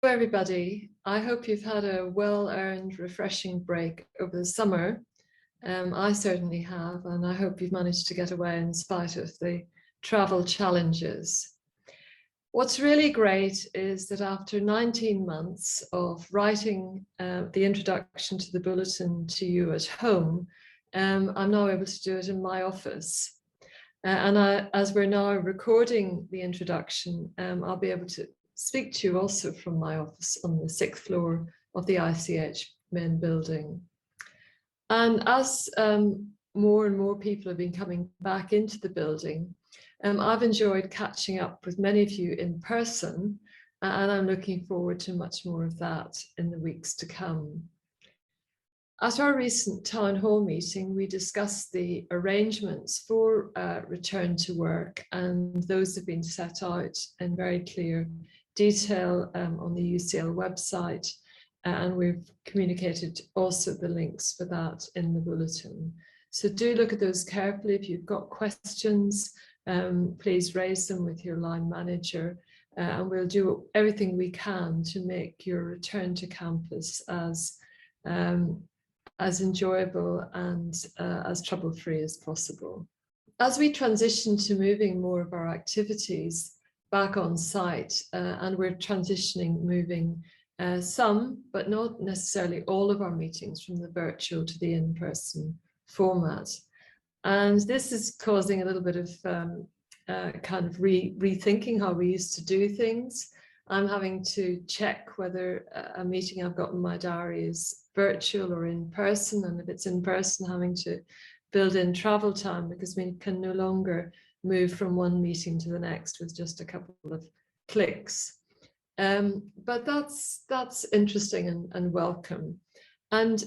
everybody. I hope you've had a well-earned, refreshing break over the summer. I certainly have, and I hope you've managed to get away in spite of the travel challenges. What's really great is that after 19 months of writing the introduction to the bulletin to you at home, I'm now able to do it in my office. As we're now recording the introduction, I'll be able to speak to you also from my office on the 6th floor of the ICH main building. And as more and more people have been coming back into the building, I've enjoyed catching up with many of you in person, and I'm looking forward to much more of that in the weeks to come. At our recent town hall meeting, we discussed the arrangements for return to work, and those have been set out in very clear detail on the UCL website, and we've communicated also the links for that in the bulletin. So do look at those carefully. If you've got questions, please raise them with your line manager, and we'll do everything we can to make your return to campus as enjoyable and as trouble-free as possible. As we transition to moving more of our activities back on site, and we're moving some, but not necessarily all of our meetings from the virtual to the in-person format. And this is causing a little bit of kind of rethinking how we used to do things. I'm having to check whether a meeting I've got in my diary is virtual or in person, and if it's in person, having to build in travel time because we can no longer move from one meeting to the next with just a couple of clicks. But that's interesting and welcome. And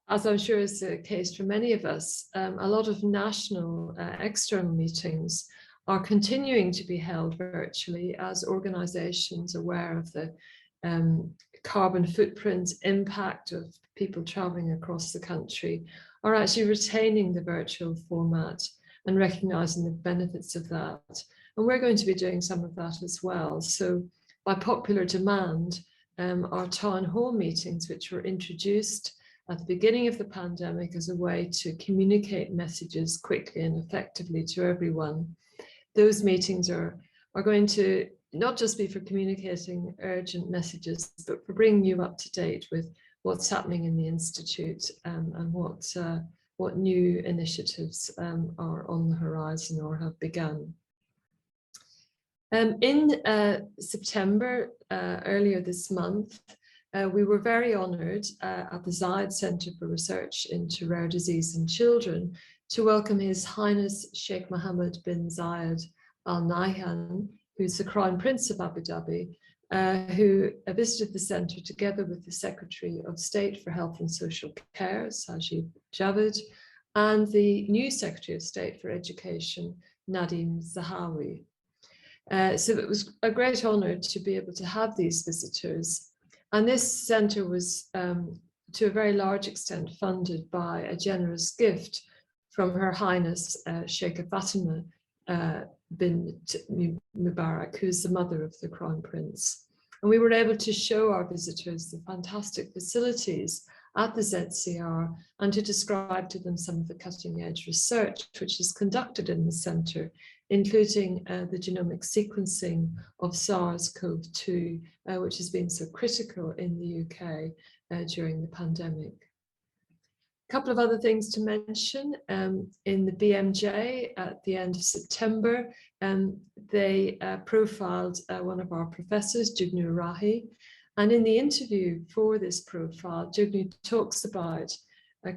as I'm sure is the case for many of us, a lot of national external meetings are continuing to be held virtually as organizations aware of the carbon footprint impact of people traveling across the country are actually retaining the virtual format and recognizing the benefits of that. And we're going to be doing some of that as well. So by popular demand, our town hall meetings, which were introduced at the beginning of the pandemic as a way to communicate messages quickly and effectively to everyone, those meetings are going to not just be for communicating urgent messages, but for bringing you up to date with what's happening in the Institute and what new initiatives are on the horizon or have begun. In September, earlier this month, we were very honoured at the Zayed Centre for Research into Rare Disease in Children to welcome His Highness Sheikh Mohammed bin Zayed Al Nahyan, who's the Crown Prince of Abu Dhabi, who visited the centre together with the Secretary of State for Health and Social Care, Sajid Javid, and the new Secretary of State for Education, Nadim Zahawi. So it was a great honour to be able to have these visitors. And this centre was, to a very large extent, funded by a generous gift from Her Highness Sheikha Fatima bin Mubarak, who's the mother of the Crown Prince. And we were able to show our visitors the fantastic facilities at the ZCR and to describe to them some of the cutting edge research which is conducted in the centre, including the genomic sequencing of SARS-CoV-2, which has been so critical in the UK during the pandemic. A couple of other things to mention. In the BMJ at the end of September, they profiled one of our professors, Jugnu Rahi, and in the interview for this profile, Jugnu talks about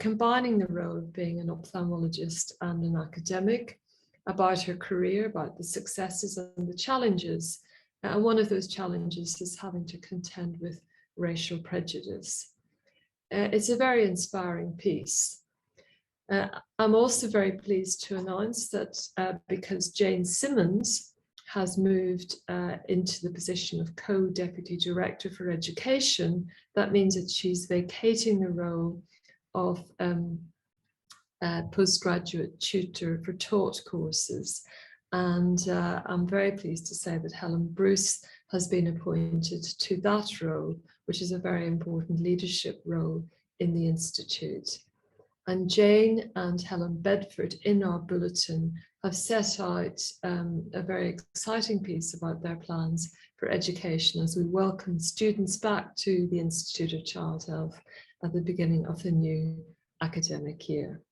combining the role of being an ophthalmologist and an academic, about her career, about the successes and the challenges. And one of those challenges is having to contend with racial prejudice. It's a very inspiring piece. I'm also very pleased to announce that because Jane Simmons has moved into the position of co-deputy director for education, that means that she's vacating the role of postgraduate tutor for taught courses. And I'm very pleased to say that Helen Bruce has been appointed to that role, which is a very important leadership role in the Institute. And Jane and Helen Bedford in our bulletin have set out a very exciting piece about their plans for education as we welcome students back to the Institute of Child Health at the beginning of the new academic year.